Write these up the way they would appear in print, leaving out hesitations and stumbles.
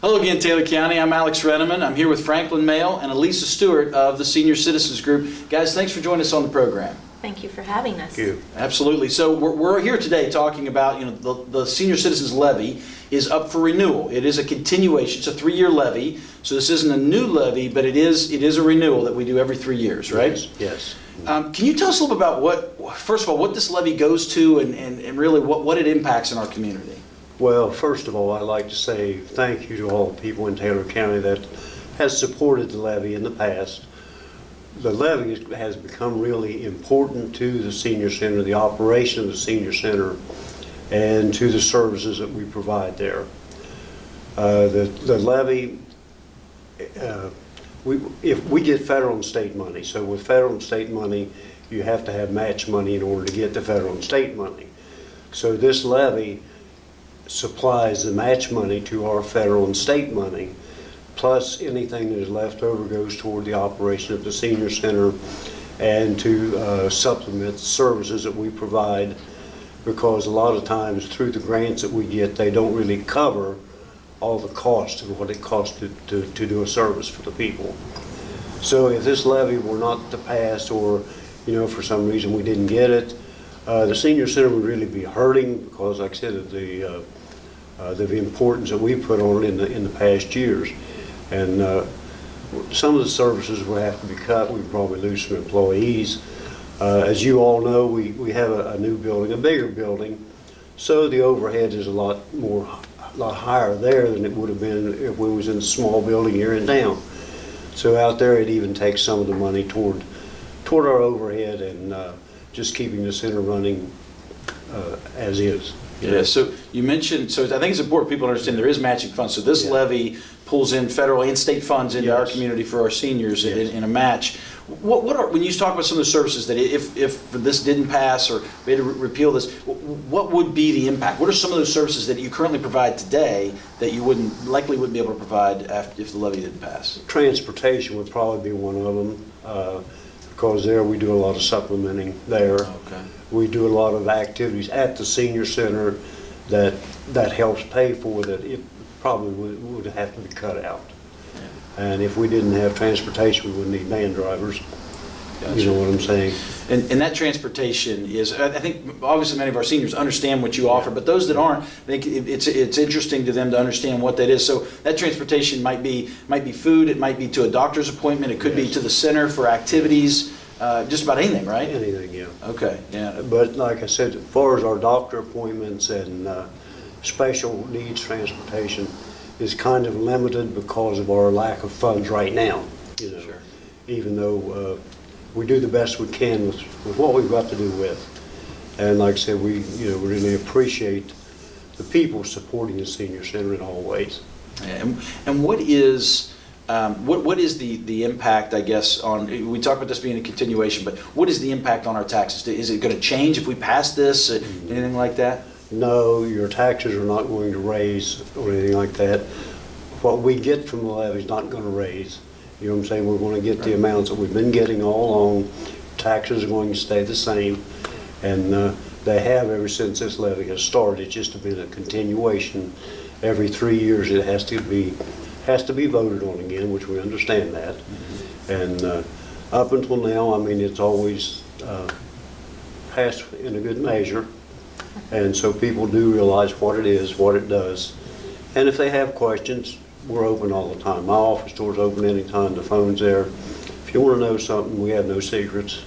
Hello again, Taylor County. I'm Alex Reneman. I'm here with Franklin Mayle and Elissa Stewart of the Senior Citizens Group. Guys, thanks for joining us on the program. Thank you for having us. Thank you. Absolutely. So we're here today talking about, the Senior Citizens Levy is up for renewal. It is a continuation. It's a 3-year levy. So this isn't a new levy, but it is a renewal that we do every 3 years, right? Yes. Can you tell us a little bit about first of all, what this levy goes to and really what it impacts in our community? Well, first of all, I'd like to say thank you to all the people in Taylor County that has supported the levy in the past. The levy has become really important to the senior center, the operation of the senior center, and to the services that we provide there. The levy, if we get federal and state money, so with federal and state money, you have to have match money in order to get the federal and state money. So this levy supplies the match money to our federal and state money, plus anything that is left over goes toward the operation of the senior center and to supplement the services that we provide, because a lot of times through the grants that we get, they don't really cover all the cost of what it costs to do a service for the people. So if this levy were not to pass, or for some reason we didn't get it, the senior center would really be hurting, because like I said, of the importance that we put on it in the past years. And some of the services will have to be cut. We probably lose some employees. As you all know, we have a new building, a bigger building, so the overhead is a lot higher there than it would have been if we was in a small building here in town. So out there, it even takes some of the money toward our overhead and just keeping the center running as is. Yeah, so you mentioned, so I think it's important people understand there is matching funds. So this levy pulls in federal and state funds into our community for our seniors in a match. What are, when you talk about some of the services that if this didn't pass or we had to repeal this, what would be the impact? What are some of those services that you currently provide today that you likely wouldn't be able to provide if the levy didn't pass? Transportation would probably be one of them. Because there we do a lot of supplementing there. Okay. We do a lot of activities at the senior center that helps pay for that. It probably would have to be cut out. Yeah. And if we didn't have transportation, we wouldn't need van drivers. Gotcha. You know what I'm saying? And that transportation is, I think, obviously many of our seniors understand what you offer, but those that aren't, I think it's interesting to them to understand what that is. So that transportation might be food, it might be to a doctor's appointment, it could be to the center for activities, just about anything, right? Anything, yeah. Okay, yeah. But like I said, as far as our doctor appointments and special needs transportation is kind of limited because of our lack of funds right now. Sure. Even though we do the best we can with what we've got to do with. And like I said, we really appreciate the people supporting the senior center in all ways. Yeah, and what is the impact, I guess, on, we talk about this being a continuation, but what is the impact on our taxes? Is it going to change if we pass this, anything like that? No, your taxes are not going to raise or anything like that. What we get from the levy is not going to raise. You know what I'm saying? We're going to get the amounts that we've been getting all along. Taxes are going to stay the same, and they have ever since this levy has started. It's just been a continuation. Every 3 years it has to be voted on again, which we understand that. Mm-hmm. And up until now, I mean, it's always passed in a good measure, and so people do realize what it is, what it does, and if they have questions, we're open all the time. My office door's open anytime. The phone's there. If you want to know something, we have no secrets.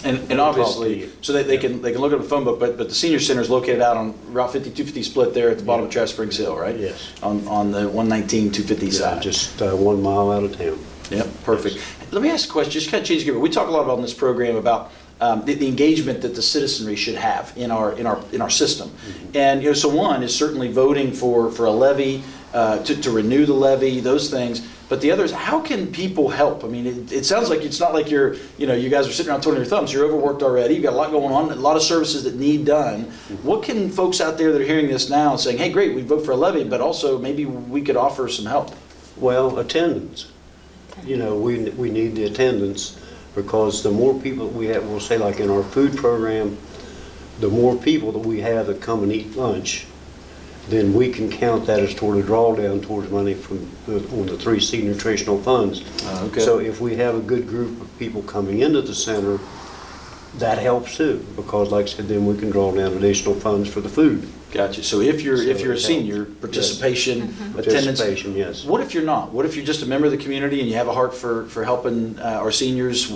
And obviously, so they can look at the phone book, but the senior center is located out on Route 5250 split there at the bottom of Trash Springs Hill, right? Yes. On the 119-250 side. Just 1 mile out of town. Yep, perfect. Yes. Let me ask a question, just kind of change gear. We talk a lot about in this program about the engagement that the citizenry should have in our system. Mm-hmm. And so one is certainly voting for a levy, to renew the levy, those things. But the other is, how can people help? I mean, it sounds like it's not like you guys are sitting around twiddling your thumbs. You're overworked already. You've got a lot going on, a lot of services that need done. Mm-hmm. What can folks out there that are hearing this now saying, hey, great, we vote for a levy, but also maybe we could offer some help? Well, attendance. We need the attendance, because the more people we have, we'll say like in our food program, the more people that we have that come and eat lunch, then we can count that as toward a drawdown towards money from on the 3C nutritional funds. Okay. So if we have a good group of people coming into the center, that helps too, because like I said, then we can draw down additional funds for the food. Gotcha. So if you're So a it senior, helps. participation, attendance. Participation, yes. What if you're not? What if you're just a member of the community and you have a heart for helping our seniors?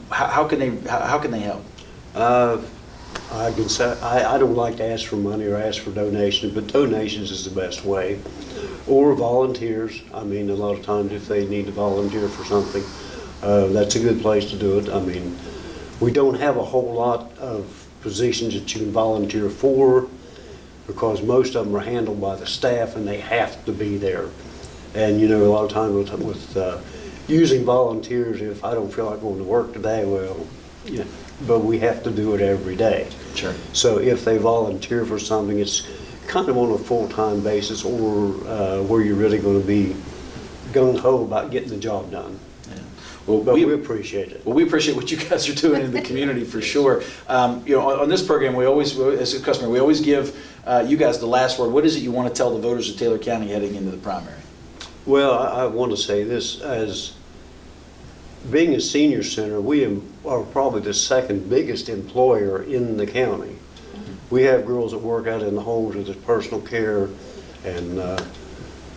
How can they help? I can say, I don't like to ask for money or ask for donations, but donations is the best way. Or volunteers. I mean, a lot of times if they need to volunteer for something, that's a good place to do it. I mean, we don't have a whole lot of positions that you can volunteer for because most of them are handled by the staff and they have to be there. And, you know, a lot of times with using volunteers, if I don't feel like going to work today, well, yeah, but we have to do it every day. Sure. So if they volunteer for something, it's kind of on a full-time basis or where you're really going to be gung-ho about getting the job done. Well, But we appreciate it. Well, we appreciate what you guys are doing in the community for sure. You know, on this program, we always, as a customer, we always give you guys the last word. What is it you want to tell the voters of Taylor County heading into the primary? Well, I want to say this, as being a senior center, we are probably the second biggest employer in the county. We have girls that work out in the homes with their personal care and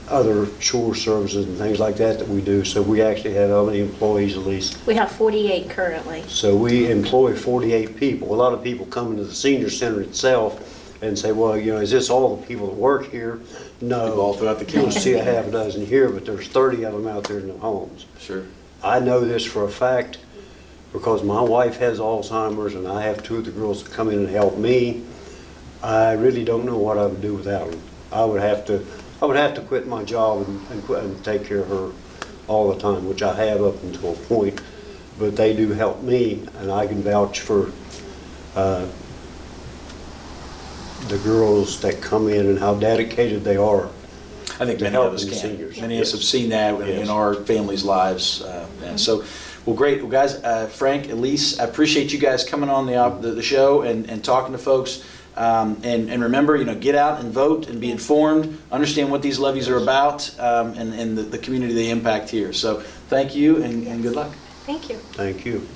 other chore services and things like that we do. So we actually have how many employees at least? We have 48 currently. So we employ 48 people. A lot of people come into the senior center itself and say, well, you know, is this all the people that work here? No. People all throughout the You'll county. see a half a dozen here, but there's 30 of them out there in the homes. Sure. I know this for a fact because my wife has Alzheimer's and I have two of the girls that come in and help me. I really don't know what I would do without them. I would have to quit my job and take care of her all the time, which I have up until a point. But they do help me, and I can vouch for the girls that come in and how dedicated they are. I think To many of help us the can. seniors. Many of us Yes. have seen that in Yes. our families' lives. And so, well, great. Well, guys, Frank, Elissa, I appreciate you guys coming on the show and talking to folks. And remember, you know, get out and vote and be informed, understand what these levies are about, and the community they impact here. So thank you and good luck. Thank you. Thank you.